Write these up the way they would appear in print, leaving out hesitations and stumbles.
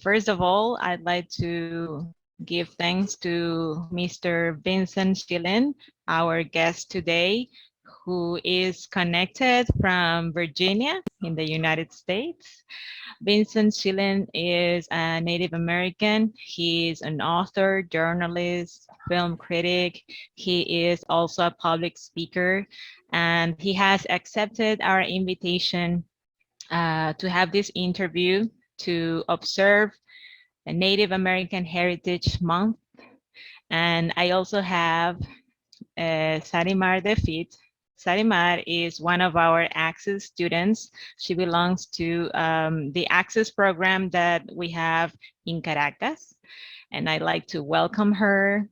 First of all, I'd like to give thanks to Mr. Vincent Schilling, our guest today, who is connected from Virginia in the United States. Vincent Schilling is a Native American. He is an author, journalist, film critic. He is also a public speaker, and he has accepted our invitation to have this interview to observe a Native American Heritage Month. And I also have Sarimar Defit. Sarimar is one of our Access students. She belongs to the Access program that we have in Caracas. And I'd like to welcome her.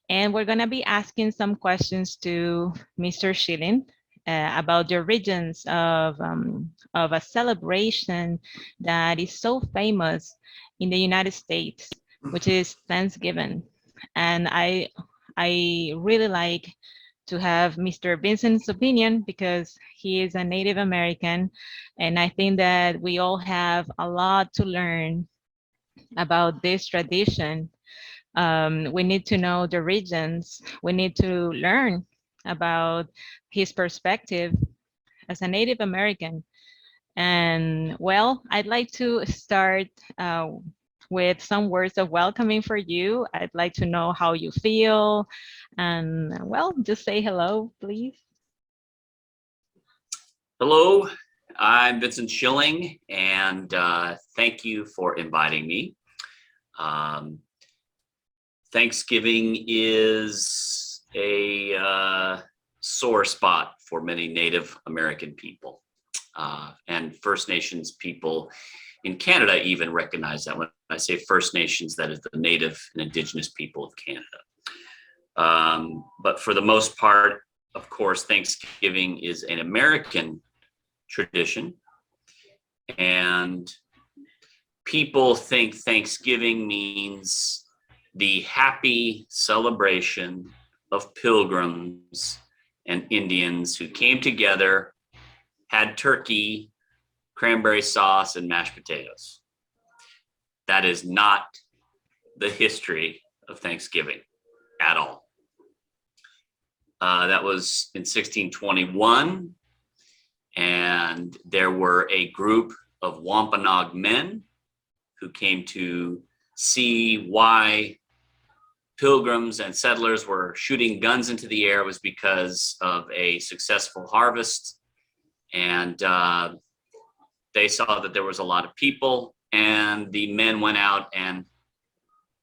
And we're going to be asking some questions to Mr. Schilling about the origins of a celebration that is so famous in the United States, which is Thanksgiving. And I really like to have Mr. Vincent's opinion because he is a Native American, and I think that we all have a lot to learn about this tradition. We need to know the regions. We need to learn about his perspective as a Native American. And well, I'd like to start with some words of welcoming for you. I'd like to know how you feel. And well, just say hello, please. Hello, I'm Vincent Schilling, and thank you for inviting me. Thanksgiving is a sore spot for many Native American people, and First Nations people in Canada even recognize that. When I say First Nations, that is the Native and Indigenous people of Canada. But for the most part, of course, Thanksgiving is an American tradition, and people think Thanksgiving means the happy celebration of pilgrims and Indians who came together, had turkey, cranberry sauce, and mashed potatoes. That is not the history of Thanksgiving at all. That was in 1621, and there were a group of Wampanoag men who came to see why pilgrims and settlers were shooting guns into the air. It was because of a successful harvest, and they saw that there was a lot of people, and the men went out and,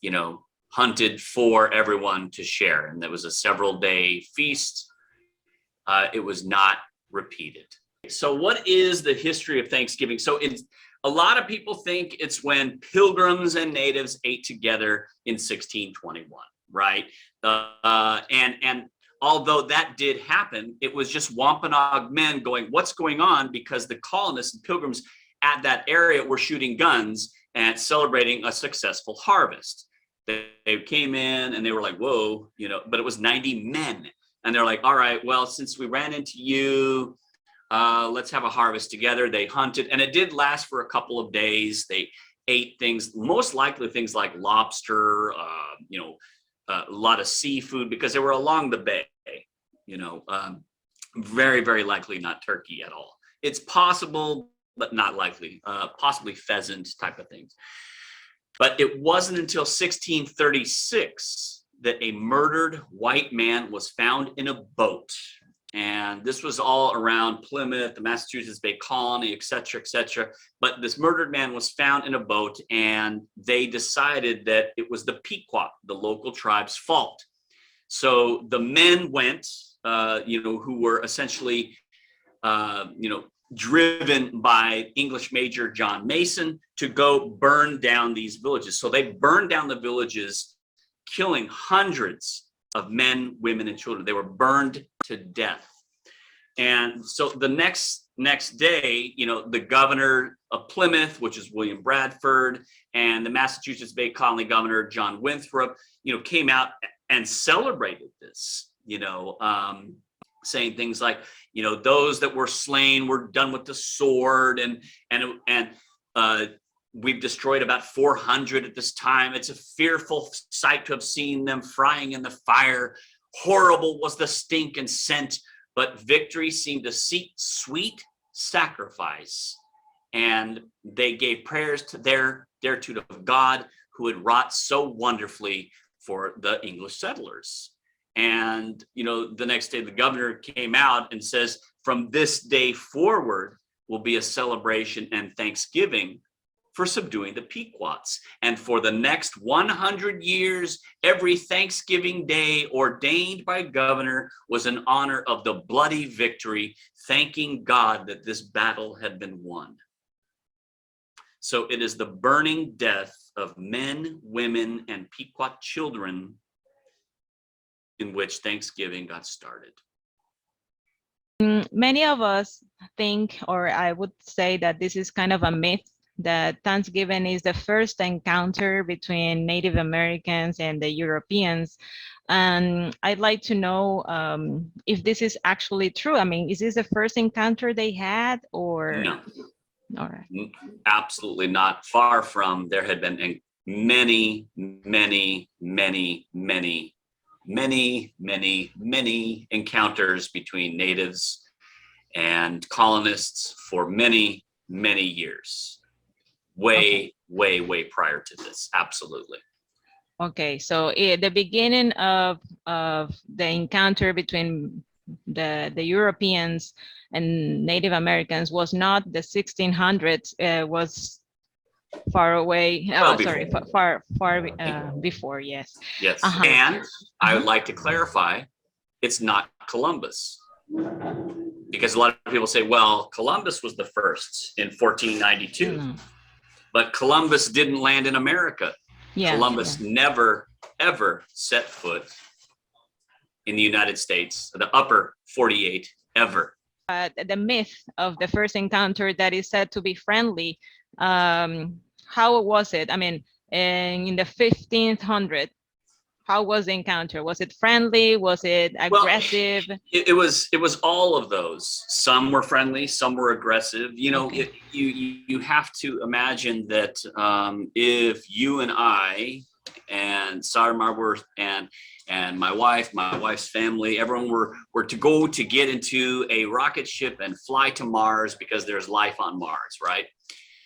you know, hunted for everyone to share, and there was a several-day feast. It was not repeated. So what is the history of Thanksgiving? So it's, a lot of people think it's when pilgrims and natives ate together in 1621, right? And although that did happen, it was just Wampanoag men going, what's going on? Because the colonists and pilgrims at that area were shooting guns and celebrating a successful harvest. They came in and they were like, whoa, you know, but it was 90 men. And they're like, all right, well, since we ran into you, let's have a harvest together. They hunted, and it did last for a couple of days. They ate things, most likely things like lobster, you know, a lot of seafood, because they were along the bay, you know, very, very likely not turkey at all. It's possible, but not likely, possibly pheasant type of things. But it wasn't until 1636 that a murdered white man was found in a boat. And this was all around Plymouth, the Massachusetts Bay Colony, et cetera, et cetera. But this murdered man was found in a boat, and they decided that it was the Pequot, the local tribe's fault. So the men went, you know, who were essentially, you know, driven by English Major John Mason to go burn down these villages. So they burned down the villages, killing hundreds of men, women, and children. They were burned to death. And so the next day, you know, the governor of Plymouth, which is William Bradford, and the Massachusetts Bay Colony governor, John Winthrop, you know, came out and celebrated this, you know, saying things like, you know, those that were slain were done with the sword, and we've destroyed about 400 at this time. It's a fearful sight to have seen them frying in the fire. Horrible was the stink and scent, but victory seemed to seek sweet sacrifice. And they gave prayers to thereto of God, who had wrought so wonderfully for the English settlers. And, you know, the next day the governor came out and says, from this day forward will be a celebration and thanksgiving for subduing the Pequots. And for the next 100 years, every Thanksgiving day ordained by governor was in honor of the bloody victory, thanking God that this battle had been won. So it is the burning death of men, women, and Pequot children in which Thanksgiving got started. Many of us think, or I would say that this is kind of a myth, that Thanksgiving is the first encounter between Native Americans and the Europeans. And I'd like to know if this is actually true. I mean, is this the first encounter they had, or? No. All right. Absolutely not. Far from. There had been many encounters between natives and colonists for many years. Way prior to this. Absolutely. Okay, so the beginning of the encounter between the Europeans and Native Americans was not the 1600s. Was far away. Well, sorry, far before. Yes. Yes. And I would like to clarify, it's not Columbus, because a lot of people say, well, Columbus was the first in 1492, but Columbus didn't land in America. Yeah, Columbus never ever set foot in the United States, the upper 48, ever. The myth of the first encounter that is said to be friendly, how was it? I mean, in the 1500s, how was the encounter? Was it friendly? Was it aggressive? Well, it was all of those. Some were friendly, some were aggressive. You know, okay. You have to imagine that if you and I and Sarah Marworth and my wife's family, everyone were to go to get into a rocket ship and fly to Mars because there's life on Mars, right?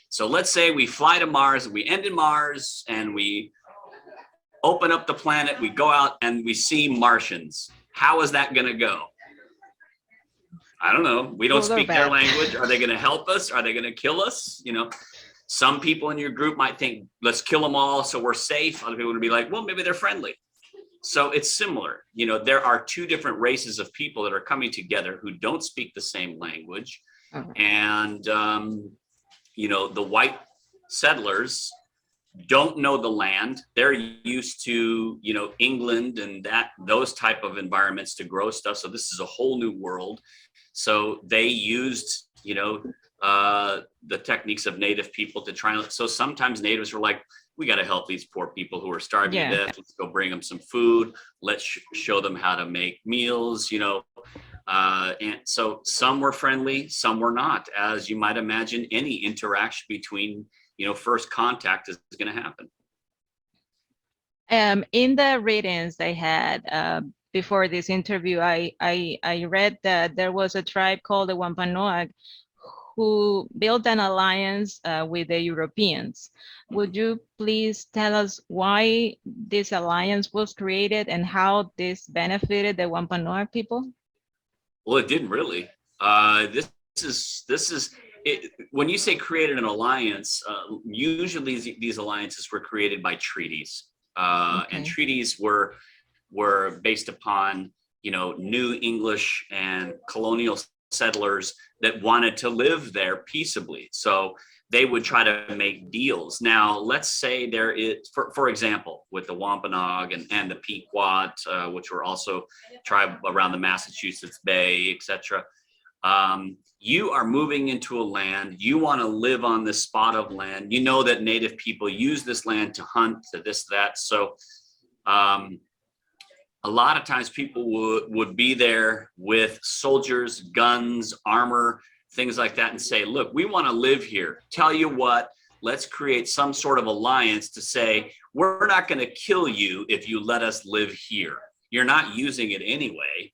So let's say we fly to Mars, we end in Mars, and we open up the planet, we go out and we see Martians. How is that going to go? I don't know. We don't speak their language. Are they going to help us? Are they going to kill us? You know, some people in your group might think, let's kill them all so we're safe. Other people would be like, well, maybe they're friendly. So it's similar. You know, there are two different races of people that are coming together who don't speak the same language. And, you know, the white settlers don't know the land. They're used to, you know, England and those type of environments to grow stuff. So this is a whole new world. So they used, you know, the techniques of native people to try. So sometimes natives were like, we got to help these poor people who are starving to death. Let's go bring them some food. Let's show them how to make meals, you know. And so some were friendly, some were not. As you might imagine, any interaction between, you know, first contact is going to happen. In the readings I had before this interview, I read that there was a tribe called the Wampanoag who built an alliance with the Europeans. Would you please tell us why this alliance was created and how this benefited the Wampanoag people? Well, it didn't really. This is it, when you say created an alliance, usually these alliances were created by treaties, and treaties were based upon, you know, New English and colonial settlers that wanted to live there peaceably. So they would try to make deals. Now, let's say there is, for example, with the Wampanoag and the Pequot, which were also tribe around the Massachusetts Bay, etc. You are moving into a land, you want to live on this spot of land. You know that native people use this land to hunt, to this, that. So a lot of times people would be there with soldiers, guns, armor, things like that, and say, look, we want to live here. Tell you what, let's create some sort of alliance to say, we're not going to kill you if you let us live here. You're not using it anyway.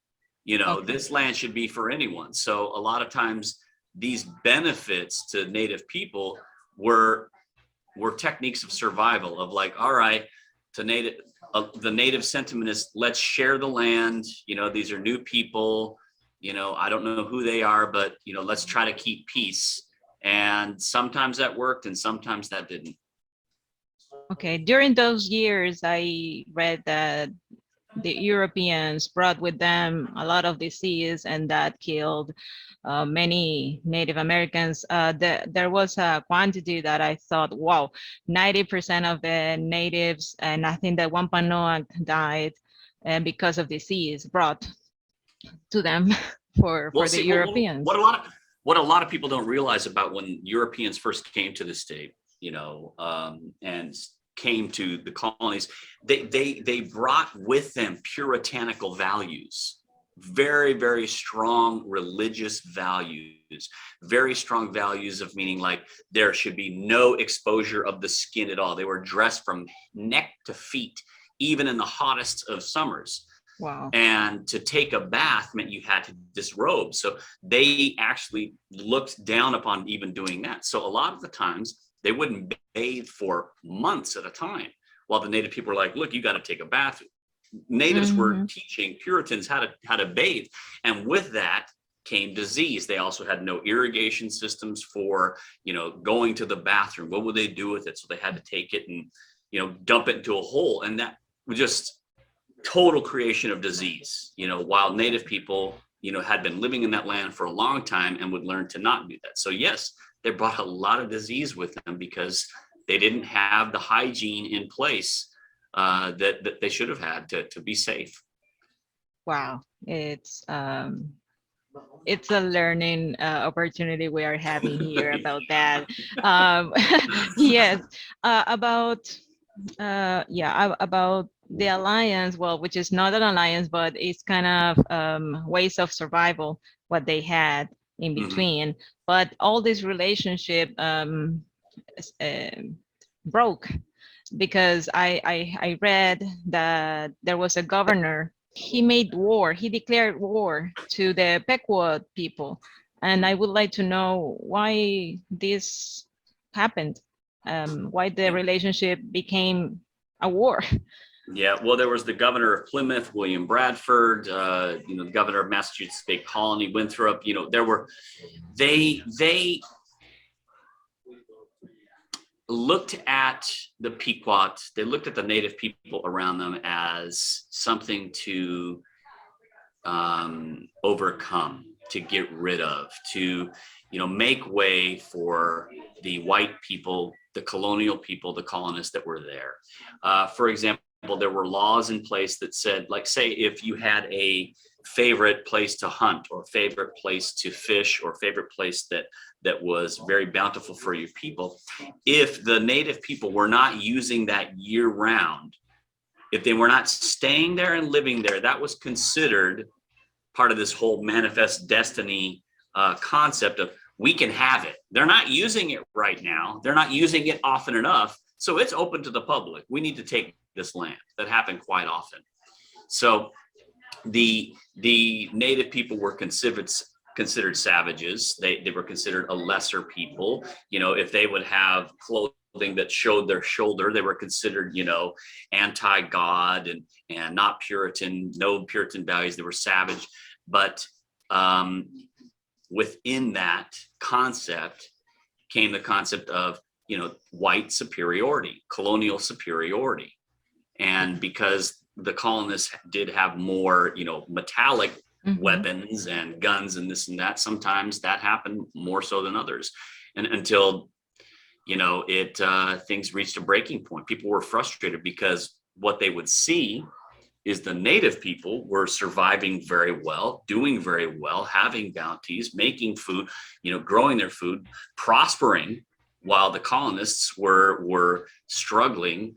Okay. This land should be for anyone. So a lot of times these benefits to Native people were techniques of survival, of like, all right, to the Native sentiment is, let's share the land. These are new people. I don't know who they are, but let's try to keep peace. And sometimes that worked and sometimes that didn't. Okay. During those years, I read that the Europeans brought with them a lot of disease, and that killed many Native Americans. There was a quantity that I thought, wow, 90% of the natives, and I think that Wampanoag died because of disease brought to them for Well, the see, Europeans. what a lot of people don't realize about when Europeans first came to the state, and came to the colonies, they brought with them puritanical values, very, very strong religious values, very strong values of meaning like there should be no exposure of the skin at all. They were dressed from neck to feet, even in the hottest of summers. Wow. And to take a bath meant you had to disrobe. So they actually looked down upon even doing that. So a lot of the times they wouldn't bathe for months at a time, while the Native people were like, look, you got to take a bath. Natives were teaching Puritans how to bathe. And with that came disease. They also had no irrigation systems for, going to the bathroom. What would they do with it? So they had to take it and, dump it into a hole. And that was just total creation of disease, while Native people, had been living in that land for a long time and would learn to not do that. So yes, they brought a lot of disease with them because they didn't have the hygiene in place that they should have had to be safe. Wow. It's a learning opportunity we are having here about that. Yes, about about the alliance, well, which is not an alliance, but it's kind of ways of survival, what they had in between. But all this relationship broke because I read that there was a governor. He declared war to the Pequot people. And I would like to know why this happened, why the relationship became a war. Yeah, well, there was the governor of Plymouth, William Bradford, the governor of Massachusetts Bay Colony, Winthrop. They looked at the Pequot, they looked at the Native people around them as something to overcome, to get rid of, to make way for the white people, the colonial people, the colonists that were there. For example, there were laws in place that said, like, say, if you had a favorite place to hunt or favorite place to fish or favorite place that was very bountiful for your people, if the Native people were not using that year round, if they were not staying there and living there, that was considered part of this whole manifest destiny concept of, we can have it. They're not using it right now. They're not using it often enough. So it's open to the public. We need to take this land. That happened quite often. So the Native people were considered savages. They were considered a lesser people. If they would have clothing that showed their shoulder, they were considered, anti-God and not Puritan, no Puritan values. They were savage. But within that concept came the concept of, white superiority, colonial superiority. And because the colonists did have more, metallic weapons and guns and this and that, sometimes that happened more so than others. And until, things reached a breaking point. People were frustrated because what they would see is the Native people were surviving very well, doing very well, having bounties, making food, growing their food, prospering, while the colonists were struggling,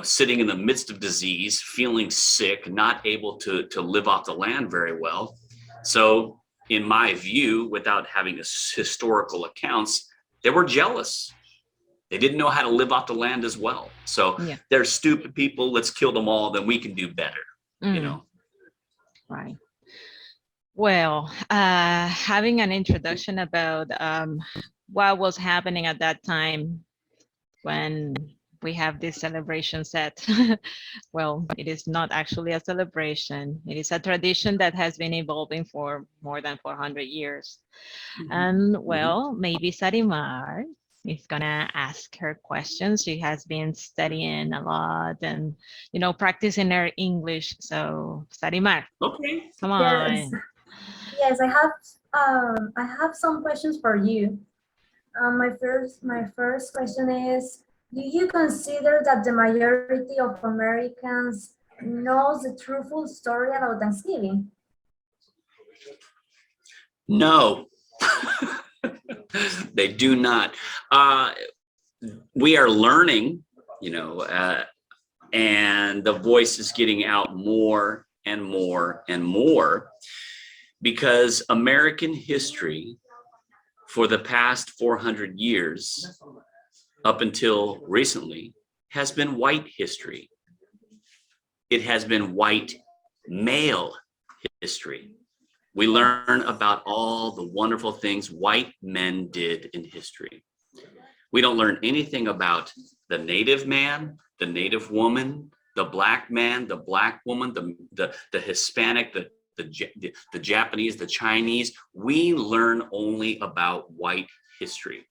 sitting in the midst of disease, feeling sick, not able to live off the land very well. So in my view, without having historical accounts, they were jealous. They didn't know how to live off the land as well. So Yeah. they're stupid people. Let's kill them all. Then we can do better. You know. Right. Well, having an introduction about what was happening at that time when we have this celebration set. Well, it is not actually a celebration. It is a tradition that has been evolving for more than 400 years. And well, maybe Sarimar is gonna ask her questions. She has been studying a lot and, you know, practicing her English. So Sarimar, Okay. come Yes, on. yes, I have some questions for you. My first question is, do you consider that the majority of Americans knows the truthful story about Thanksgiving? No, they do not. We are learning, you know, and the voice is getting out more and more and more, because American history for the past 400 years, up until recently, has been white history. It has been white male history. We learn about all the wonderful things white men did in history. We don't learn anything about the native man, the native woman, the black man, the black woman, the Hispanic, the Japanese, the Chinese. We learn only about white history.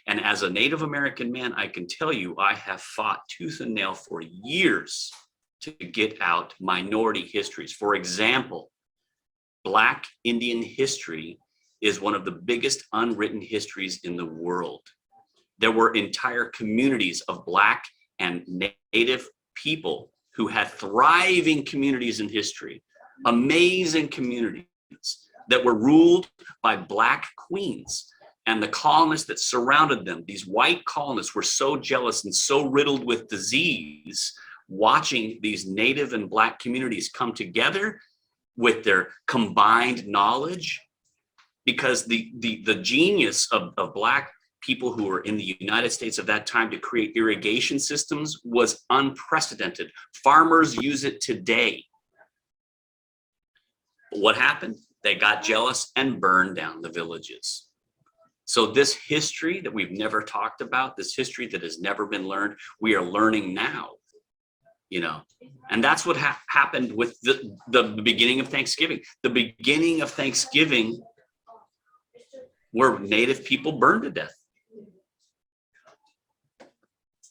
And as a Native American man, I can tell you, I have fought tooth and nail for years to get out minority histories. For example, Black Indian history is one of the biggest unwritten histories in the world. There were entire communities of Black and Native people who had thriving communities in history, amazing communities that were ruled by Black queens. And the colonists that surrounded them, these white colonists, were so jealous and so riddled with disease, watching these Native and Black communities come together with their combined knowledge, because the genius of Black people who were in the United States of that time to create irrigation systems was unprecedented. Farmers use it today. But what happened? They got jealous and burned down the villages. So this history that we've never talked about, this history that has never been learned, we are learning now, you know. And that's what happened with the beginning of Thanksgiving. The beginning of Thanksgiving, where Native people burned to death.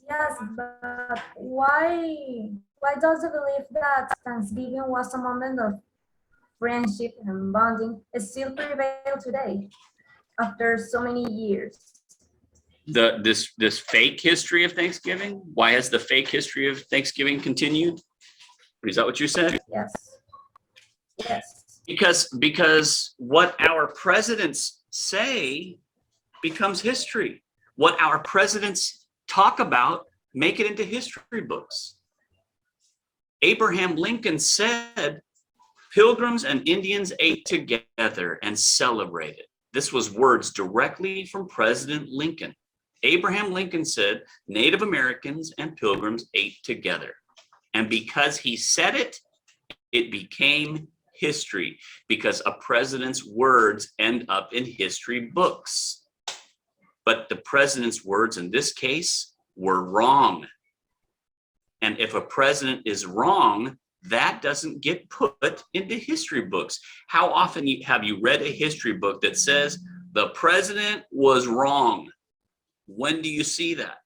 Yes, but why does it believe that Thanksgiving was a moment of friendship and bonding still prevail today after so many years? This fake history of Thanksgiving? Why has the fake history of Thanksgiving continued? Is that what you said? Yes. Yes. Because what our presidents say becomes history. What our presidents talk about make it into history books. Abraham Lincoln said, "Pilgrims and Indians ate together and celebrated." This was words directly from President Lincoln. Abraham Lincoln said, Native Americans and Pilgrims ate together. And because he said it, it became history, because a president's words end up in history books. But the president's words in this case were wrong. And if a president is wrong, that doesn't get put into history books. How often have you read a history book that says the president was wrong? When do you see that?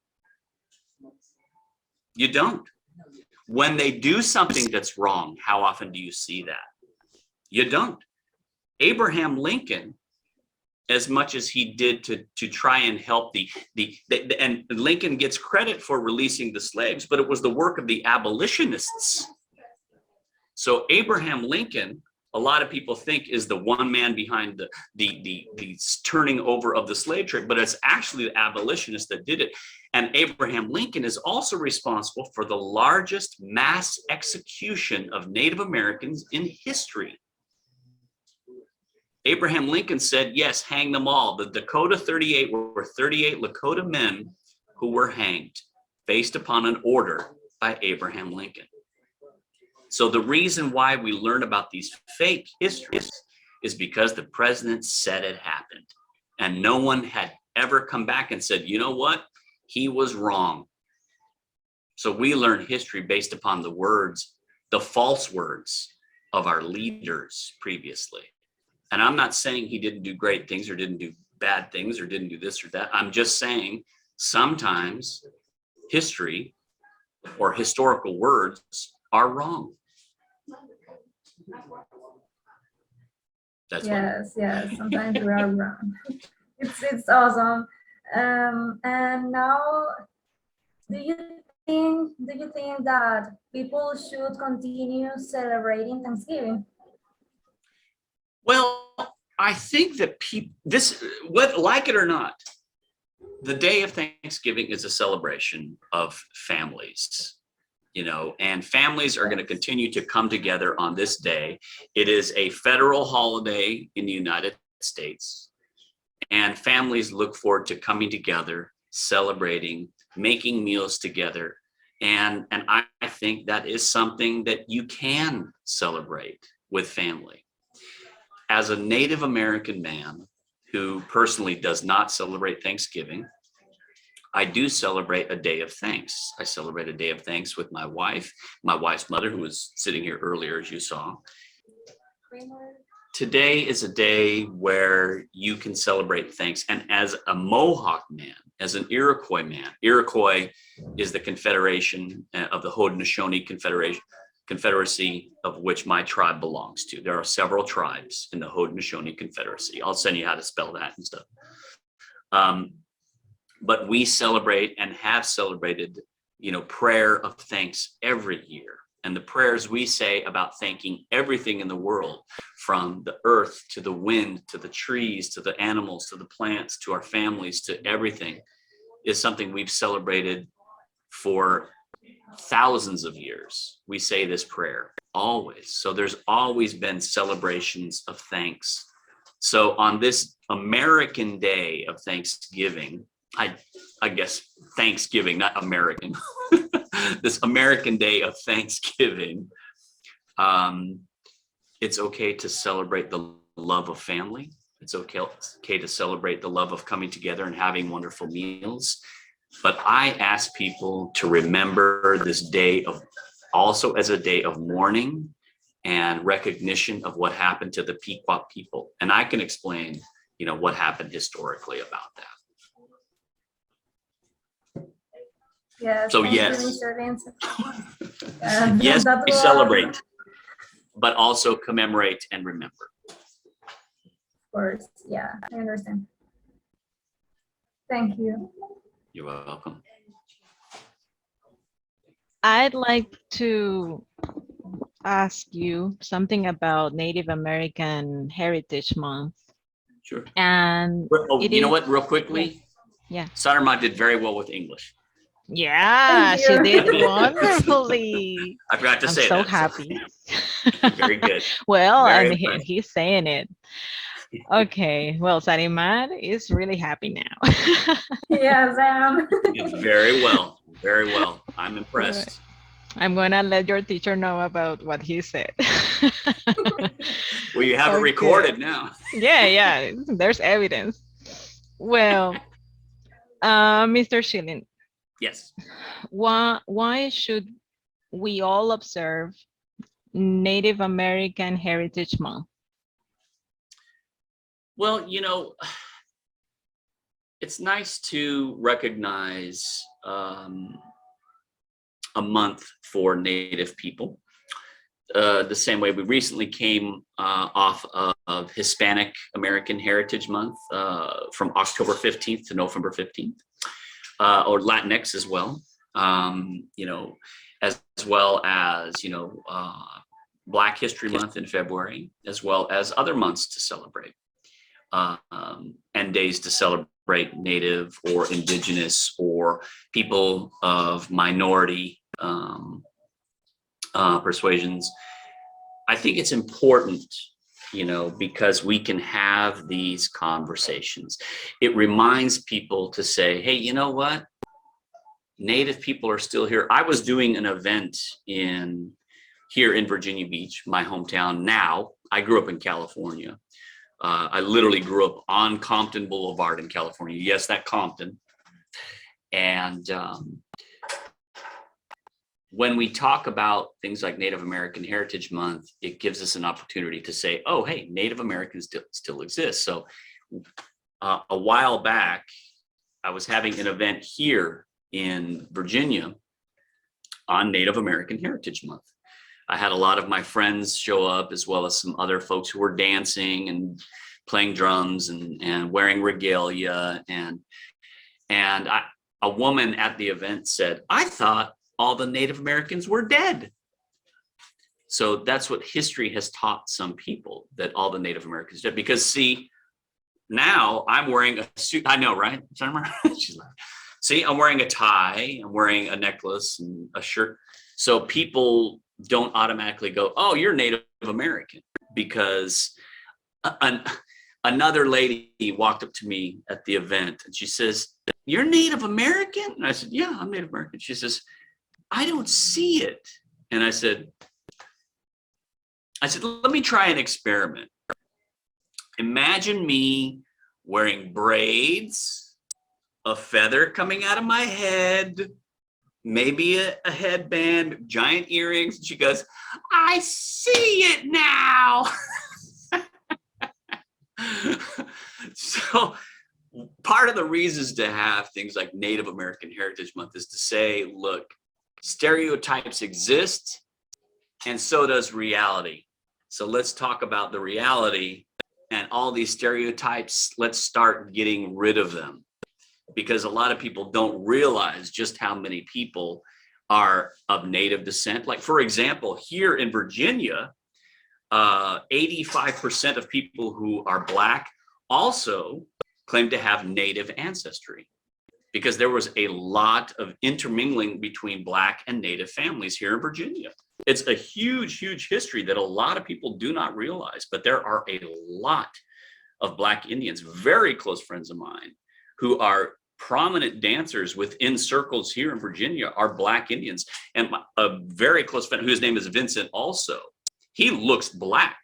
You don't. When they do something that's wrong, how often do you see that? You don't. Abraham Lincoln, as much as he did to try and help and Lincoln gets credit for releasing the slaves, but it was the work of the abolitionists. So Abraham Lincoln, a lot of people think, is the one man behind the turning over of the slave trade, but it's actually the abolitionists that did it. And Abraham Lincoln is also responsible for the largest mass execution of Native Americans in history. Abraham Lincoln said, yes, hang them all. The Dakota 38 were 38 Lakota men who were hanged based upon an order by Abraham Lincoln. So the reason why we learn about these fake histories is because the president said it happened, and no one had ever come back and said, you know what, he was wrong. So we learn history based upon the words, the false words of our leaders previously. And I'm not saying he didn't do great things or didn't do bad things or didn't do this or that. I'm just saying sometimes history or historical words are wrong. That's yes, yes. Sometimes we are wrong. It's awesome. And now, do you think that people should continue celebrating Thanksgiving? Well, I think that people, like it or not, the day of Thanksgiving is a celebration of families, you know, and families are going to continue to come together on this day. It is a federal holiday in the United States, and families look forward to coming together, celebrating, making meals together. And I think that is something that you can celebrate with family. As a Native American man who personally does not celebrate Thanksgiving, I do celebrate a day of thanks. I celebrate a day of thanks with my wife's mother, who was sitting here earlier, as you saw. Today is a day where you can celebrate thanks. And as a Mohawk man, as an Iroquois man, Iroquois is the confederation of the Haudenosaunee Confederacy, of which my tribe belongs to. There are several tribes in the Haudenosaunee Confederacy. I'll send you how to spell that and stuff. But we celebrate and have celebrated, you know, prayer of thanks every year. And the prayers we say about thanking everything in the world, from the earth to the wind, to the trees, to the animals, to the plants, to our families, to everything, is something we've celebrated for thousands of years. We say this prayer always. So there's always been celebrations of thanks. So on this American Day of Thanksgiving, I guess Thanksgiving, not American, this American Day of Thanksgiving, it's okay to celebrate the love of family. It's okay to celebrate the love of coming together and having wonderful meals. But I ask people to remember this day also as a day of mourning and recognition of what happened to the Pequot people. And I can explain, you know, what happened historically about that. Yes. So yes, yes, we celebrate, but also commemorate and remember. Of course, yeah, I understand. Thank you. You're welcome. I'd like to ask you something about Native American Heritage Month. Sure. And you know what, real quickly? Yeah. Sarma did very well with English. Yeah, she did wonderfully. I forgot to say that. I'm so happy. Very good. Well, Very and he's saying it. Okay, well, Sarimar is really happy now. Yes, I am. Very well, very well. I'm impressed. I'm gonna let your teacher know about what he said. Well, you have it recorded now. Yeah, there's evidence. Well, Mr. Schilling. Yes. Why should we all observe Native American Heritage Month? Well, you know, it's nice to recognize a month for Native people. The same way we recently came off of Hispanic American Heritage Month from October 15th to November 15th, or Latinx as well, you know, as well as, you know, Black History Month in February, as well as other months to celebrate. And days to celebrate Native or Indigenous or people of minority persuasions. I think it's important, you know, because we can have these conversations. It reminds people to say, hey, you know what? Native people are still here. I was doing an event here in Virginia Beach, my hometown. Now, I grew up in California. I literally grew up on Compton Boulevard in California. Yes, that Compton. And when we talk about things like Native American Heritage Month, it gives us an opportunity to say, oh, hey, Native Americans still exist. So a while back, I was having an event here in Virginia on Native American Heritage Month. I had a lot of my friends show up, as well as some other folks who were dancing and playing drums and wearing regalia. And a woman at the event said, I thought all the Native Americans were dead. So that's what history has taught some people, that all the Native Americans dead. Because see, now I'm wearing a suit. I know, right? She's like, see, I'm wearing a tie, I'm wearing a necklace and a shirt. So people don't automatically go, oh, you're Native American, because another lady walked up to me at the event and she says, you're Native American? And I said, yeah, I'm Native American. She says, I don't see it. And I said, let me try an experiment. Imagine me wearing braids, a feather coming out of my head, maybe a headband, giant earrings. And she goes, I see it now. So part of the reasons to have things like Native American Heritage Month is to say, look, stereotypes exist, and so does reality. So let's talk about the reality, and all these stereotypes, let's start getting rid of them. Because a lot of people don't realize just how many people are of Native descent. Like, for example, here in Virginia, 85% of people who are Black also claim to have Native ancestry, because there was a lot of intermingling between Black and Native families here in Virginia. It's a huge, huge history that a lot of people do not realize, but there are a lot of Black Indians, very close friends of mine, who are prominent dancers within circles here in Virginia, are Black Indians. And a very close friend, whose name is Vincent also, he looks Black,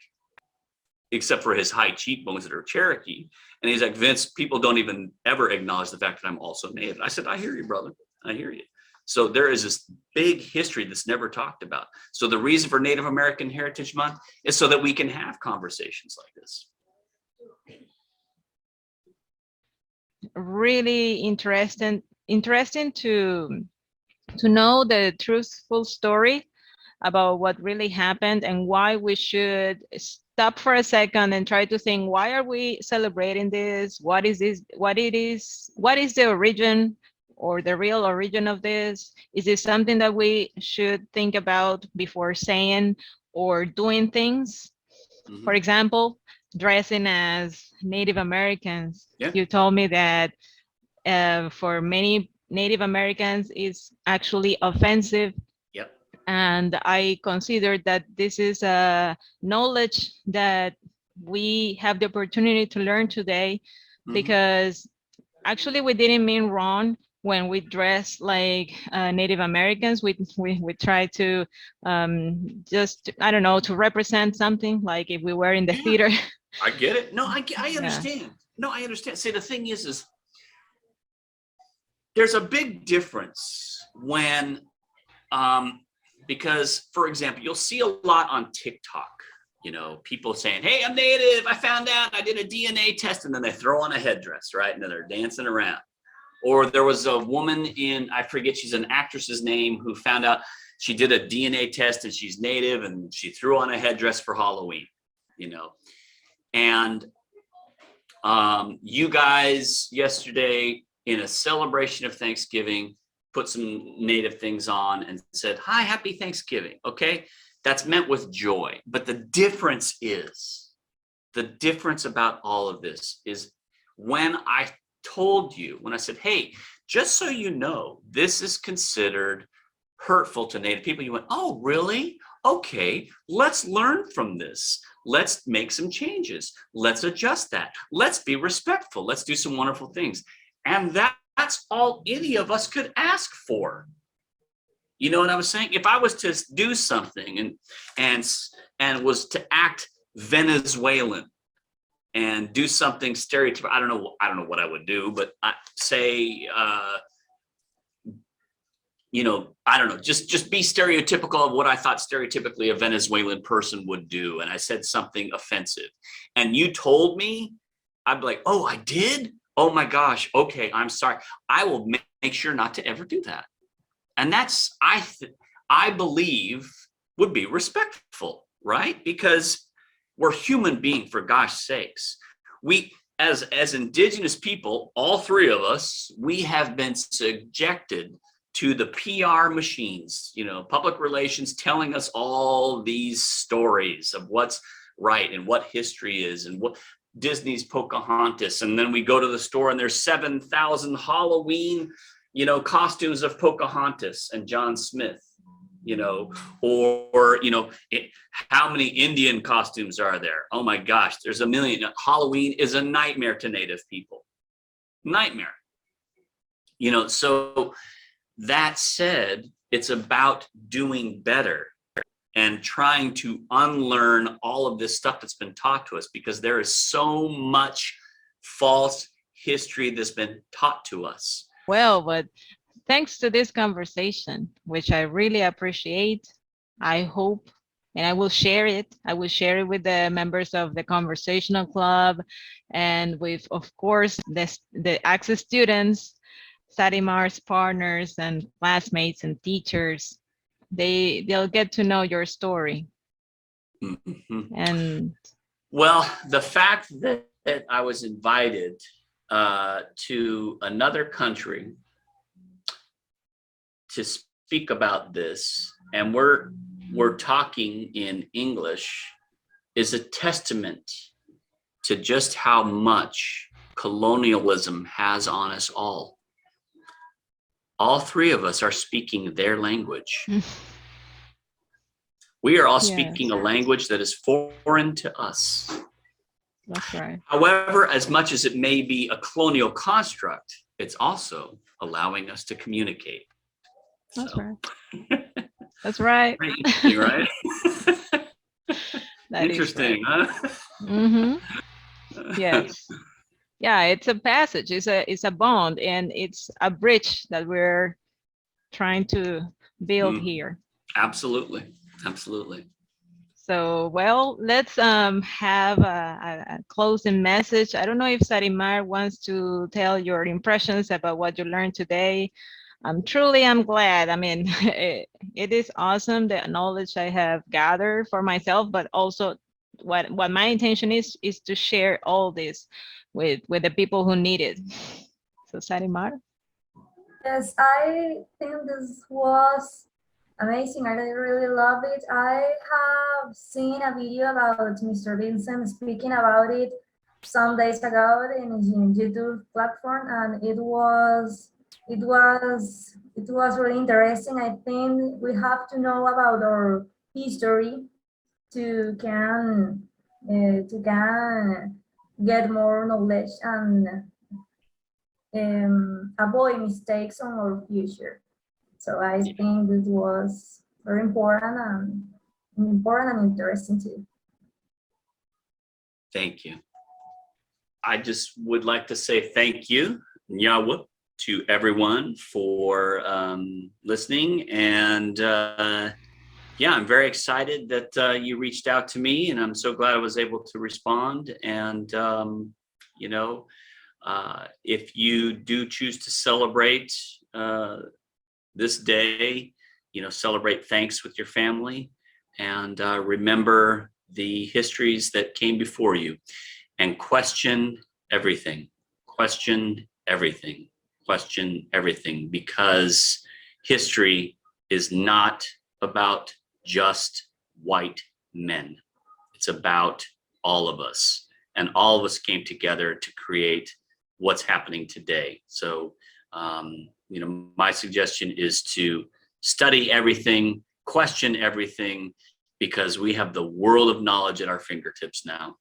except for his high cheekbones that are Cherokee. And he's like, Vince, people don't even ever acknowledge the fact that I'm also Native. I said, I hear you, brother. I hear you. So there is this big history that's never talked about. So the reason for Native American Heritage Month is so that we can have conversations like this. Really interesting to know the truthful story about what really happened, and why we should stop for a second and try to think, why are we celebrating this? What is this? What is the origin, or the real origin of this? Is this something that we should think about before saying or doing things? Mm-hmm. For example, dressing as Native Americans. Yeah. You told me that for many Native Americans is actually offensive. Yep. And I consider that this is a knowledge that we have the opportunity to learn today, mm-hmm. because actually we didn't mean wrong when we dress like Native Americans. We try to just, I don't know, to represent something, like if we were in the theater. I get it. No, I understand. Yeah. No, I understand. See, the thing is there's a big difference when, because, for example, you'll see a lot on TikTok, you know, people saying, hey, I'm Native. I found out, I did a DNA test, and then they throw on a headdress, right? And then they're dancing around. Or there was a woman I forget, she's an actress's name, who found out she did a DNA test and she's Native, and she threw on a headdress for Halloween, you know. And you guys yesterday, in a celebration of Thanksgiving, put some Native things on and said, hi, happy Thanksgiving. Okay, that's meant with joy. But the difference about all of this is, when I told you, when I said, hey, just so you know, this is considered hurtful to Native people, you went, oh, really? Okay, let's learn from this. Let's make some changes. Let's adjust that. Let's be respectful. Let's do some wonderful things. And that that's all any of us could ask for. You know what I was saying? If I was to do something and was to act Venezuelan and do something stereotypical, I don't know what I would do, but I say, you know, I don't know, just be stereotypical of what I thought stereotypically a Venezuelan person would do. And I said something offensive and you told me, I'd be like, oh, I did? Oh my gosh. Okay. I'm sorry. I will make sure not to ever do that. And that's, I believe would be respectful, right? Because we're human beings, for gosh sakes. We, as Indigenous people, all three of us, we have been subjected to the PR machines, you know, public relations telling us all these stories of what's right and what history is and what Disney's Pocahontas. And then we go to the store and there's 7,000 Halloween, you know, costumes of Pocahontas and John Smith, you know, or you know, how many Indian costumes are there? Oh my gosh, there's a million. Halloween is a nightmare to Native people. Nightmare. You know, so that said, it's about doing better and trying to unlearn all of this stuff that's been taught to us, because there is so much false history that's been taught to us. Well, but thanks to this conversation, which I really appreciate, I hope, and I will share it. I will share it with the members of the Conversational Club and with, of course, the Access students, Sarimar's partners and classmates and teachers. They'll get to know your story. Mm-hmm. And well, the fact that I was invited to another country to speak about this, and we're talking in English, is a testament to just how much colonialism has on us all. All three of us are speaking their language. We are all speaking a language that is foreign to us. That's right. However, as much as it may be a colonial construct, it's also allowing us to communicate. That's right. That's right. Right? Interesting, right. Huh? Mm-hmm. Yes. Yeah, it's a passage. It's a bond, and it's a bridge that we're trying to build here. Absolutely. Absolutely. So, well, let's have a closing message. I don't know if Sarimar wants to tell your impressions about what you learned today. I'm glad. I mean, it is awesome, the knowledge I have gathered for myself, but also what my intention is to share all this with the people who need it. So Sarimar? Yes, I think this was amazing. I really love it. I have seen a video about Mr. Vincent speaking about it some days ago in his YouTube platform, and it was really interesting. I think we have to know about our history to can get more knowledge and avoid mistakes on our future. So I think this was very important and interesting too. Thank you. I just would like to say thank you, Nyawa, to everyone for listening. And yeah, I'm very excited that you reached out to me, and I'm so glad I was able to respond. And, you know, if you do choose to celebrate this day, you know, celebrate thanks with your family, and remember the histories that came before you, and question everything, question everything, question everything, because history is not about just white men. It's about all of us, and all of us came together to create what's happening today. So, you know, my suggestion is to study everything, question everything, because we have the world of knowledge at our fingertips now.